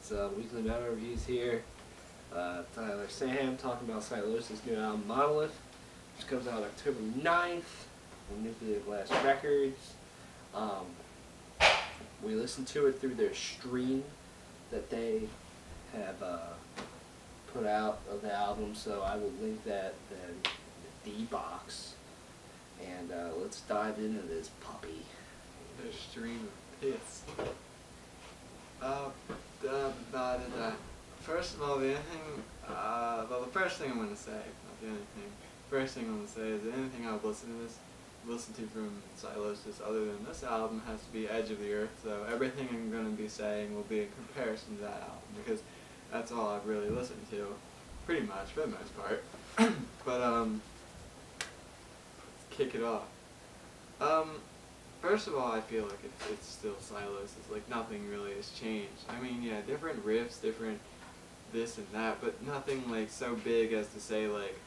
It's Weekly Metal Reviews here. Tyler Sam talking about Sylosis' new album Monolith, which comes out October 9th on Nuclear Blast Records. We listened to it through their stream that they have put out of the album, so I will link that in the D box. And let's dive into this puppy. Their stream of piss. First of all, the first thing I'm going to say, not the only thing, first thing I'm going to say is anything I've listened to from Sylosis other than this album has to be Edge of the Earth, so everything I'm going to be saying will be in comparison to that album, because that's all I've really listened to, pretty much, for the most part. But, let's kick it off. First of all, I feel like it's still Sylosis, like nothing really has changed. I mean, yeah, different riffs, different this and that, but nothing like so big as to say like,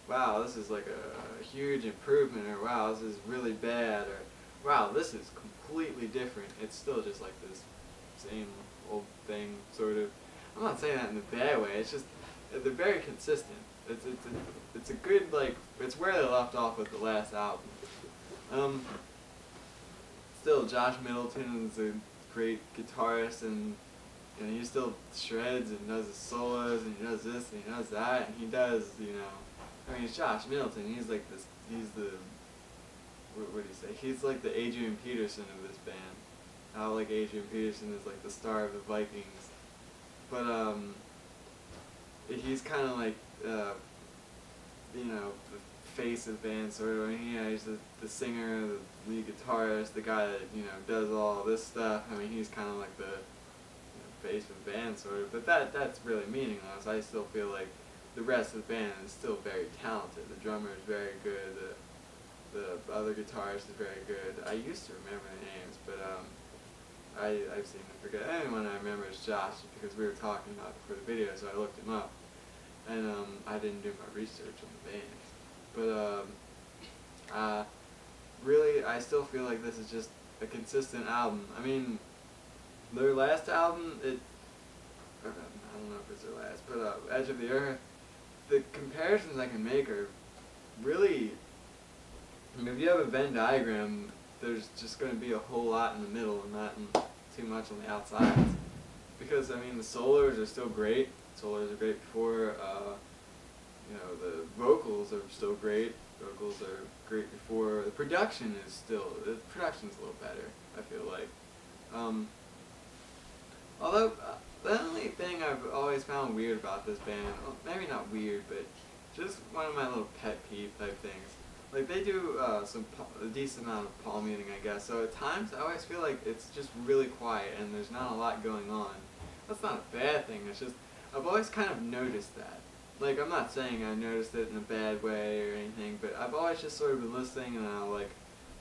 wow, this is like a huge improvement, or wow, this is really bad, or wow, this is completely different. It's still just like this same old thing, sort of. I'm not saying that in a bad way, it's just, they're very consistent. It's a good, like, it's where they left off with the last album. Still, Josh Middleton is a great guitarist, and you know, he still shreds and does his solos, and he does this and he does that, and he does, you know, I mean, it's Josh Middleton. He's like this. He's the, what do you say? He's like the Adrian Peterson of this band. How like Adrian Peterson is like the star of the Vikings, but he's kind of like you know, the face of the band, sort of. I mean, yeah, he's the singer, the lead guitarist, the guy that, you know, does all this stuff. I mean, he's kind of like the, you know, face of the band, sort of. But that's really meaningless. I still feel like the rest of the band is still very talented. The drummer is very good. The other guitarist is very good. I used to remember the names, but I seem to forget. The only one I remember is Josh, because we were talking about it for the video, so I looked him up. And I didn't do my research on the band. But really, I still feel like this is just a consistent album. I mean, their last album, I don't know if it's their last, but Edge of the Earth, the comparisons I can make are really, I mean, if you have a Venn diagram, there's just going to be a whole lot in the middle and not too much on the outsides. Because, I mean, the solos are still great. Solos are great before, you know, the vocals are still great. Vocals are great before. The production is the production's a little better, I feel like. Although, the only thing I've always found weird about this band, well, maybe not weird, but just one of my little pet peeve type things. Like, they do a decent amount of palm muting, I guess, so at times I always feel like it's just really quiet and there's not a lot going on. That's not a bad thing, it's just, I've always kind of noticed that. Like, I'm not saying I noticed it in a bad way or anything, but I've always just sort of been listening and I'm like,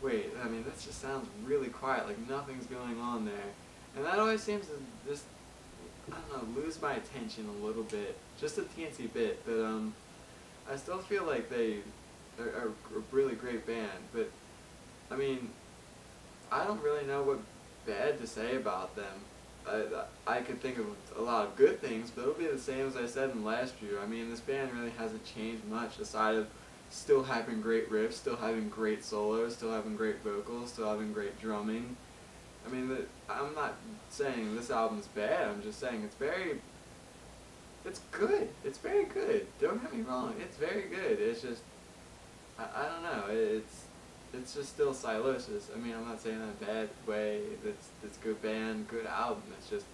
wait, I mean, this just sounds really quiet, like nothing's going on there. And that always seems to just, I don't know, lose my attention a little bit, just a teensy bit, but I still feel like they are a really great band, but, I mean, I don't really know what bad to say about them. I could think of a lot of good things, but it'll be the same as I said in the last review. I mean, this band really hasn't changed much, aside of still having great riffs, still having great solos, still having great vocals, still having great drumming. I mean, I'm not saying this album's bad, I'm just saying it's good. It's very good. Don't get me wrong, it's very good. It's just, I don't know, it's just still Sylosis. I mean, I'm not saying that in a bad way. It's good band, good album. It's just,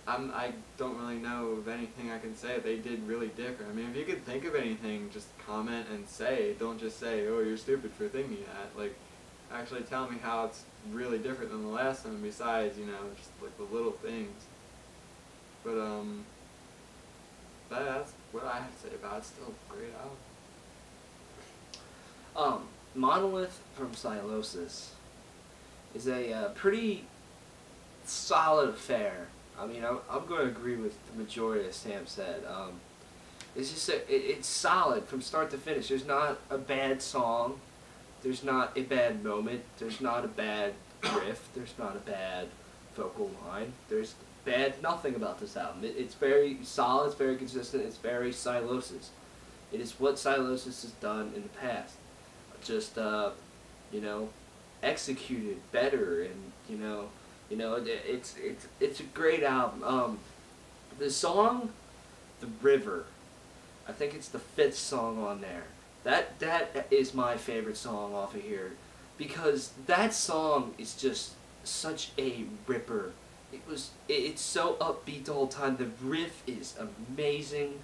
I don't really know of anything I can say they did really different. I mean, if you could think of anything, just comment and say. Don't just say, oh, you're stupid for thinking that. Like, actually tell me how it's really different than the last time, besides, you know, just like the little things. But, that's what I have to say about it. It's still a great album. Monolith from Sylosis is a pretty solid affair. I mean, I'm going to agree with the majority of Sam said. It's just it's solid from start to finish. There's not a bad song. There's not a bad moment. There's not a bad riff. There's not a bad vocal line. There's bad nothing about this album. It's very solid, it's very consistent, it's very Sylosis. It is what Sylosis has done in the past. Just, you know, executed better, and, it's a great album. The song, The River, I think it's the 5th song on there. That is my favorite song off of here, because that song is just such a ripper. It's so upbeat the whole time. The riff is amazing,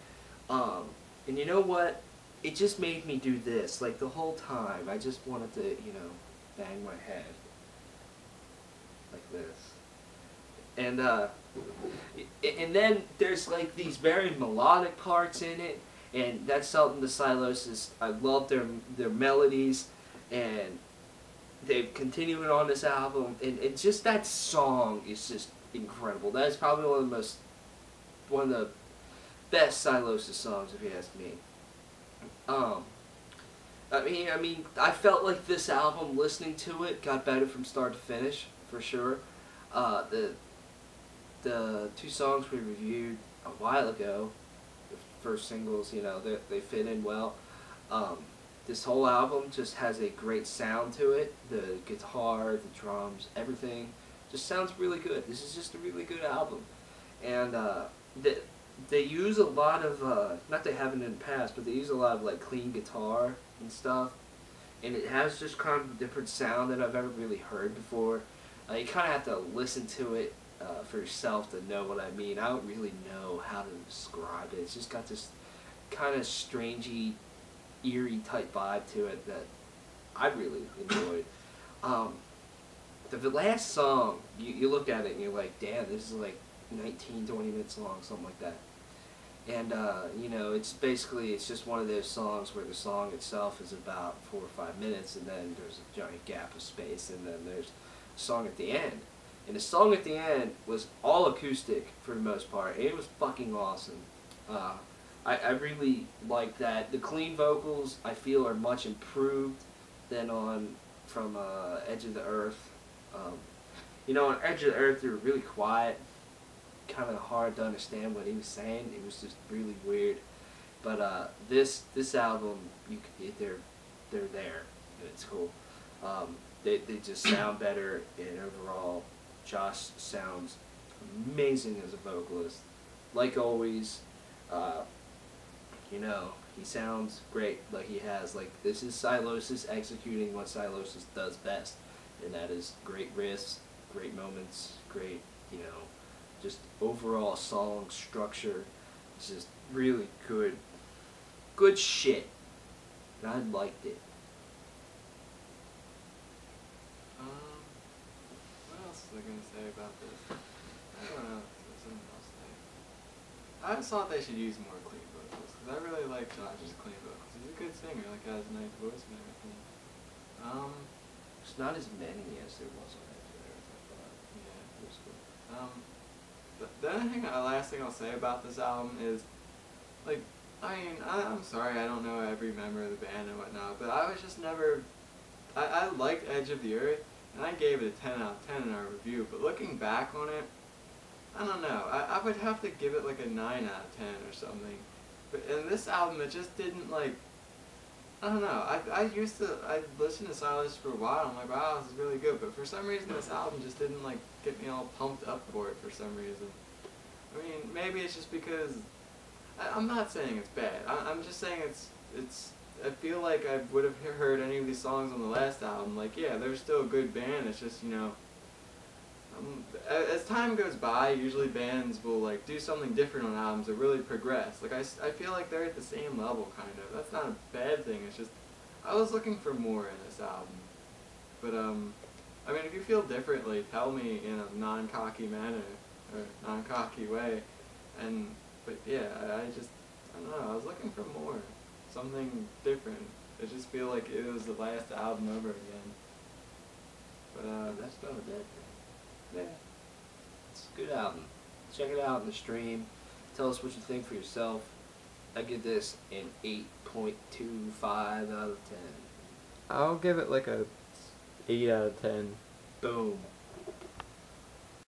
and you know what? It just made me do this like the whole time. I just wanted to, bang my head like this, and then there's like these very melodic parts in it, and that's something the Sylosis. I love their melodies, and they've continued on this album, and just that song is just incredible. That is probably one of the best Sylosis songs, if you ask me. I mean, I felt like this album, listening to it, got better from start to finish, for sure. The 2 songs we reviewed a while ago, the first singles, they fit in well. This whole album just has a great sound to it. The guitar, the drums, everything just sounds really good. This is just a really good album. And they use a lot of, not they haven't in the past, but they use a lot of like clean guitar and stuff. And it has just kind of a different sound that I've ever really heard before. You kind of have to listen to it for yourself to know what I mean. I don't really know how to describe it. It's just got this kind of strangey, eerie type vibe to it that I really enjoyed. The last song, you look at it and you're like, damn, this is like 19, 20 minutes long, something like that. And, it's just one of those songs where the song itself is about 4 or 5 minutes, and then there's a giant gap of space, and then there's a song at the end. And the song at the end was all acoustic for the most part, and it was fucking awesome. I really like that. The clean vocals, I feel, are much improved than from Edge of the Earth. On Edge of the Earth, they were really quiet, kind of hard to understand what he was saying. It was just really weird. But this album, they're there, and it's cool. They just sound better, and overall, Josh sounds amazing as a vocalist. Like always, he sounds great. Like he has, this is Sylosis executing what Sylosis does best, and that is great riffs, great moments, great, just overall song structure. It's just really good shit. And I liked it. What else was I gonna say about this? I don't know. There's something else to say. I just thought they should use more clean vocals, because I really like Josh's clean vocals. He's a good singer, has a nice voice and everything. It's not as many as there was on Edge of the Earth, I thought. Yeah. It was cool. The last thing I'll say about this album is, I'm sorry, I don't know every member of the band and whatnot, but I was just never, I liked Edge of the Earth, and I gave it a 10 out of 10 in our review, but looking back on it, I don't know, I would have to give it like a 9 out of 10 or something. But in this album, it just didn't I don't know, I listened to Sylosis for a while, I'm like, wow, this is really good, but for some reason this album just didn't get me all pumped up for it for some reason. I mean, maybe it's just because, I'm not saying it's bad, I'm just saying it's I feel like I would have heard any of these songs on the last album, yeah, they're still a good band, it's just, as time goes by, usually bands will do something different on albums or really progress. I feel like they're at the same level, kind of. That's not a bad thing, it's just, I was looking for more in this album. But, I mean, if you feel differently, tell me in a non-cocky manner, or non-cocky way. But yeah, I don't know, I was looking for more. Something different. I just feel like it was the last album over again. But, That's not a bad thing. Yeah. It's a good album. Check it out in the stream. Tell us what you think for yourself. I give this an 8.25 out of 10. I'll give it a 8 out of 10. Boom.